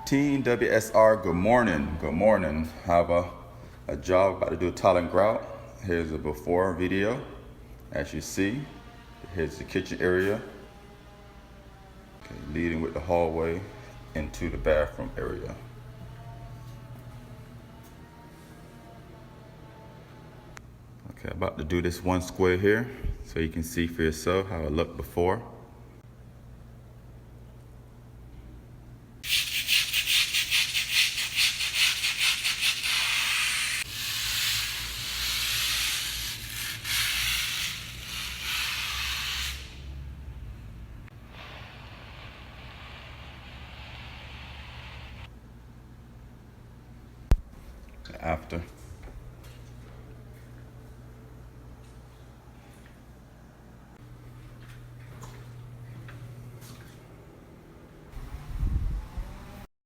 Team WSR, good morning. Good morning. Have a job about to do a tile and grout. Here's a before video. As you see, here's the kitchen area. Okay, leading with the hallway into the bathroom area. Okay, about to do this one square here so you can see for yourself how it looked before. After.